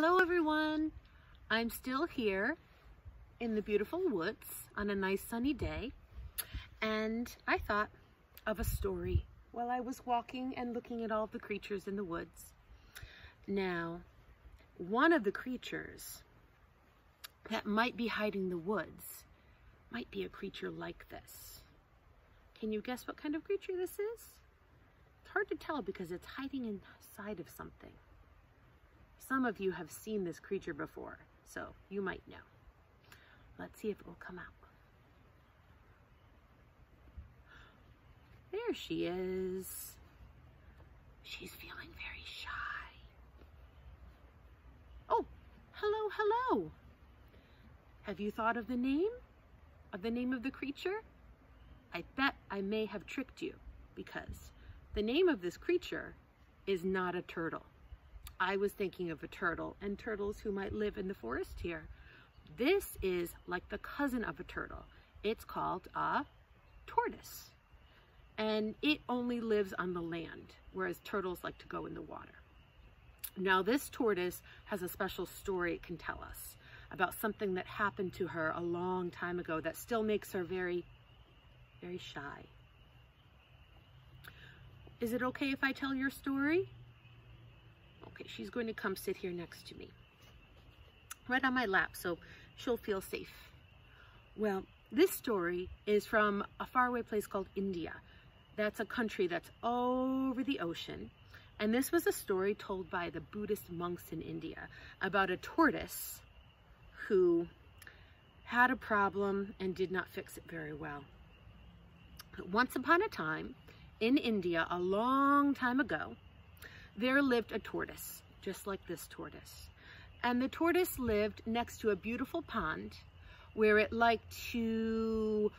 Hello everyone! I'm still here in the beautiful woods on a nice sunny day, and I thought of a story while I was walking and looking at all the creatures in the woods. Now, one of the creatures that might be hiding in the woods might be a creature like this. Can you guess what kind of creature this is? It's hard to tell because it's hiding inside of something. Some of you have seen this creature before, so you might know. Let's see if it will come out. There she is. She's feeling very shy. Oh, hello, hello. Have you thought of the name? Of the name of the creature? I bet I may have tricked you because the name of this creature is not a turtle. I was thinking of a turtle and turtles who might live in the forest here. This is like the cousin of a turtle. It's called a tortoise. And it only lives on the land, whereas turtles like to go in the water. Now this tortoise has a special story it can tell us about something that happened to her a long time ago that still makes her very, very shy. Is it okay if I tell your story? Okay, she's going to come sit here next to me, right on my lap, so she'll feel safe. Well, this story is from a faraway place called India. That's a country that's over the ocean. And this was a story told by the Buddhist monks in India about a tortoise who had a problem and did not fix it very well. Once upon a time, in India, a long time ago, there lived a tortoise, just like this tortoise. And the tortoise lived next to a beautiful pond where it liked to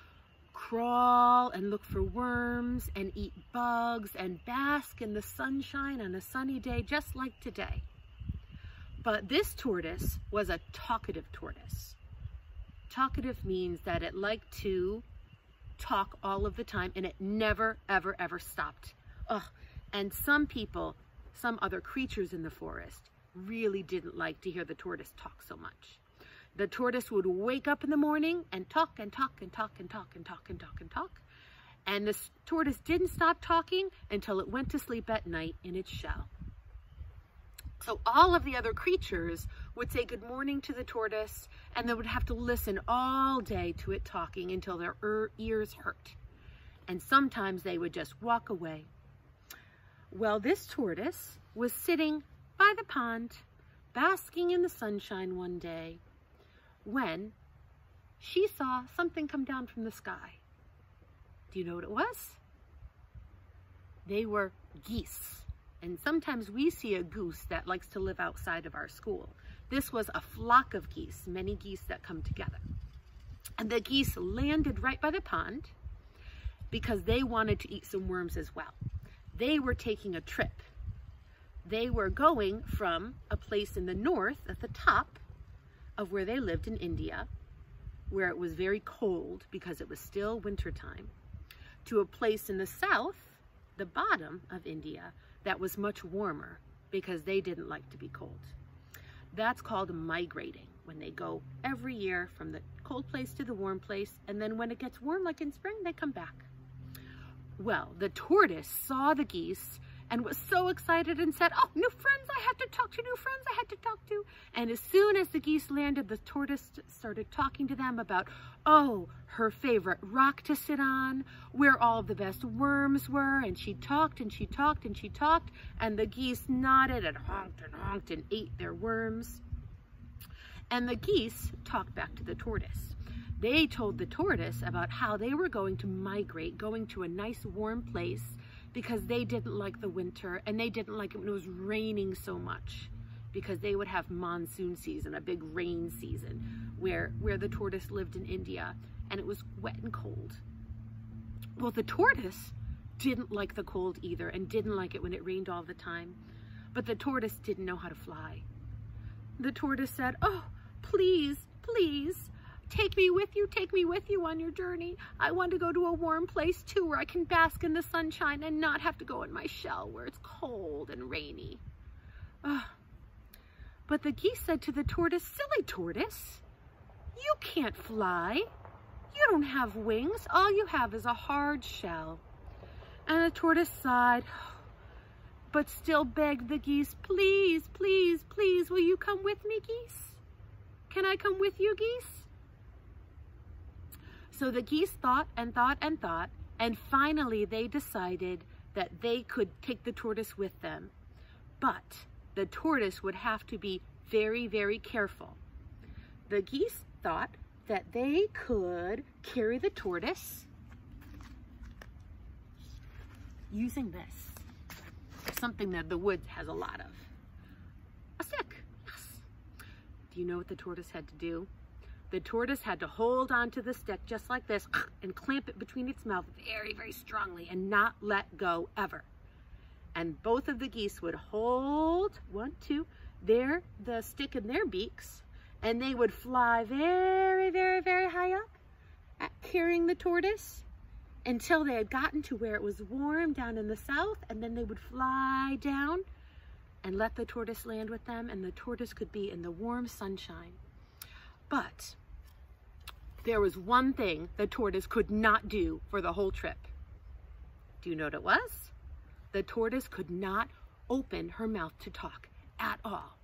crawl and look for worms and eat bugs and bask in the sunshine on a sunny day, just like today. But this tortoise was a talkative tortoise. Talkative means that it liked to talk all of the time, and it never, ever, ever stopped. And some people, some other creatures in the forest, really didn't like to hear the tortoise talk so much. The tortoise would wake up in the morning and talk and talk and talk and talk and talk and talk and talk. And the tortoise didn't stop talking until it went to sleep at night in its shell. So all of the other creatures would say good morning to the tortoise, and they would have to listen all day to it talking until their ears hurt. And sometimes they would just walk away. Well, this tortoise was sitting by the pond, basking in the sunshine one day, when she saw something come down from the sky. Do you know what it was? They were geese. And sometimes we see a goose that likes to live outside of our school. This was a flock of geese, many geese that come together. And the geese landed right by the pond because they wanted to eat some worms as well. They were taking a trip. They were going from a place in the north at the top of where they lived in India, where it was very cold because it was still wintertime, to a place in the south, the bottom of India, that was much warmer because they didn't like to be cold. That's called migrating, when they go every year from the cold place to the warm place, and then when it gets warm, like in spring, they come back. Well, the tortoise saw the geese and was so excited and said, "Oh, new friends, I have to talk to, new friends I had to talk to." And as soon as the geese landed, the tortoise started talking to them about, her favorite rock to sit on, where all the best worms were, and she talked and she talked and she talked, and the geese nodded and honked and ate their worms. And the geese talked back to the tortoise. They told the tortoise about how they were going to migrate, going to a nice warm place because they didn't like the winter and they didn't like it when it was raining so much, because they would have monsoon season, a big rain season, where the tortoise lived in India, and it was wet and cold. Well, the tortoise didn't like the cold either and didn't like it when it rained all the time, but the tortoise didn't know how to fly. The tortoise said, "Oh, please, please, take me with you on your journey. I want to go to a warm place too, where I can bask in the sunshine and not have to go in my shell where it's cold and rainy." But the geese said to the tortoise, "Silly tortoise, you can't fly. You don't have wings. All you have is a hard shell." And the tortoise sighed, but still begged the geese, "Please, please, please, will you come with me, geese? Can I come with you, geese?" So the geese thought and thought and thought, and finally they decided that they could take the tortoise with them. But the tortoise would have to be very, very careful. The geese thought that they could carry the tortoise using this, something that the woods has a lot of. A stick, yes. Do you know what the tortoise had to do? The tortoise had to hold onto the stick just like this and clamp it between its mouth very, very strongly and not let go ever. And both of the geese would hold, the stick in their beaks, and they would fly very, very, very high up at carrying the tortoise until they had gotten to where it was warm down in the south, and then they would fly down and let the tortoise land with them, and the tortoise could be in the warm sunshine. But there was one thing the tortoise could not do for the whole trip. Do you know what it was? The tortoise could not open her mouth to talk at all.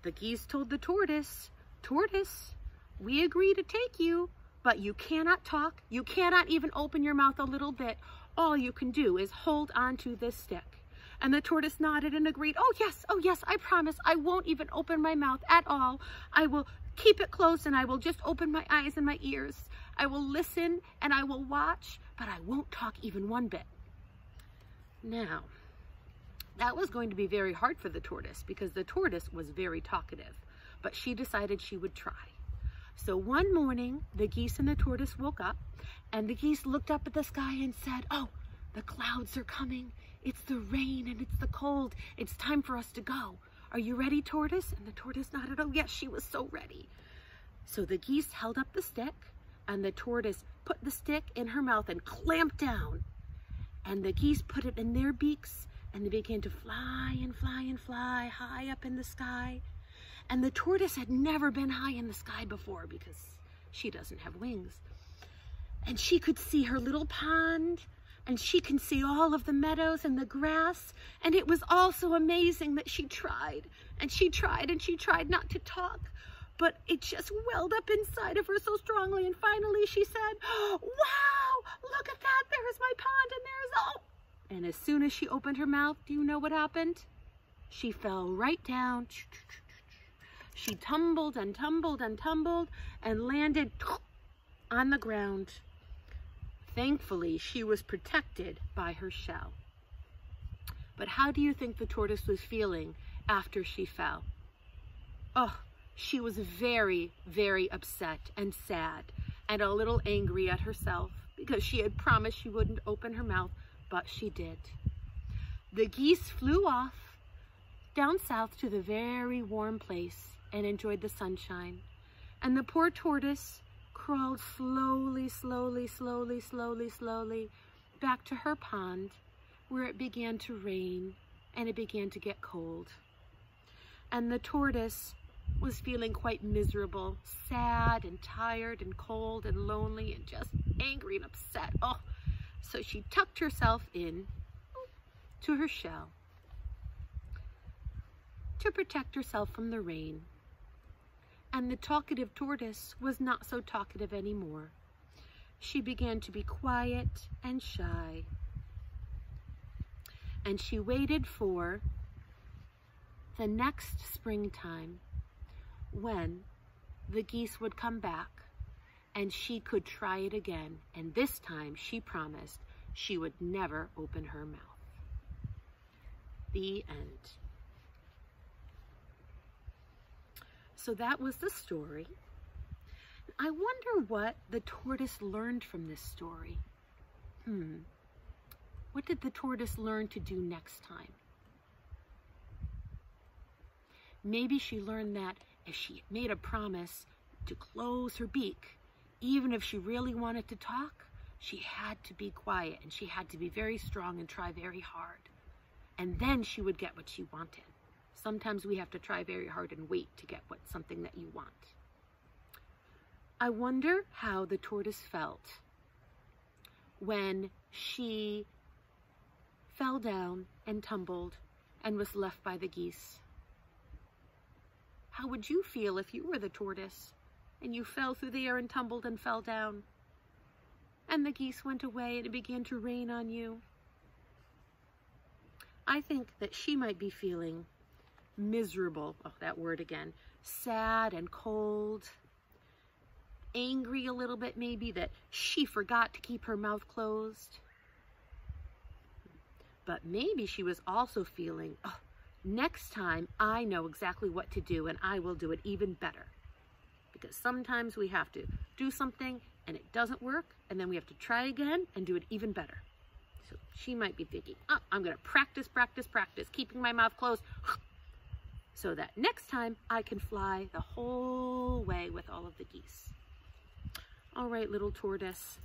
The geese told the tortoise, "Tortoise, we agree to take you, but you cannot talk. You cannot even open your mouth a little bit. All you can do is hold on to this stick." And the tortoise nodded and agreed, oh yes, I promise. I won't even open my mouth at all. I will keep it closed and I will just open my eyes and my ears. I will listen and I will watch, but I won't talk even one bit." Now, that was going to be very hard for the tortoise because the tortoise was very talkative, but she decided she would try. So one morning, the geese and the tortoise woke up, and the geese looked up at the sky and said, "Oh, the clouds are coming. It's the rain and it's the cold. It's time for us to go. Are you ready, tortoise?" And the tortoise nodded. Oh yes, she was so ready. So the geese held up the stick, and the tortoise put the stick in her mouth and clamped down. And the geese put it in their beaks, and they began to fly and fly and fly high up in the sky. And the tortoise had never been high in the sky before because she doesn't have wings. And she could see her little pond, and she can see all of the meadows and the grass. And it was all so amazing that she tried, and she tried, and she tried not to talk, but it just welled up inside of her so strongly. And finally she said, "Wow, look at that, there's my pond, and and as soon as she opened her mouth, do you know what happened? She fell right down. She tumbled and tumbled and tumbled and landed on the ground. Thankfully, she was protected by her shell. But how do you think the tortoise was feeling after she fell? Oh, she was very, very upset and sad and a little angry at herself because she had promised she wouldn't open her mouth, but she did. The geese flew off down south to the very warm place and enjoyed the sunshine. And the poor tortoise crawled slowly, slowly, slowly, slowly, slowly back to her pond, where it began to rain and it began to get cold. And the tortoise was feeling quite miserable, sad and tired and cold and lonely and just angry and upset. Oh, so she tucked herself in to her shell to protect herself from the rain. And the talkative tortoise was not so talkative anymore. She began to be quiet and shy. And she waited for the next springtime when the geese would come back and she could try it again. And this time she promised she would never open her mouth. The end. So that was the story. I wonder what the tortoise learned from this story. What did the tortoise learn to do next time? Maybe she learned that if she made a promise to close her beak, even if she really wanted to talk, she had to be quiet and she had to be very strong and try very hard. And then she would get what she wanted. Sometimes we have to try very hard and wait to get something that you want. I wonder how the tortoise felt when she fell down and tumbled and was left by the geese. How would you feel if you were the tortoise and you fell through the air and tumbled and fell down? And the geese went away and it began to rain on you. I think that she might be feeling miserable, oh, that word again, sad and cold, angry a little bit maybe that she forgot to keep her mouth closed. But maybe she was also feeling, oh, next time I know exactly what to do and I will do it even better. Because sometimes we have to do something and it doesn't work, and then we have to try again and do it even better. So she might be thinking, oh, I'm going to practice, keeping my mouth closed, so that next time I can fly the whole way with all of the geese. All right, little tortoise.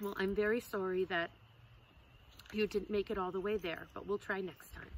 Well, I'm very sorry that you didn't make it all the way there, but we'll try next time.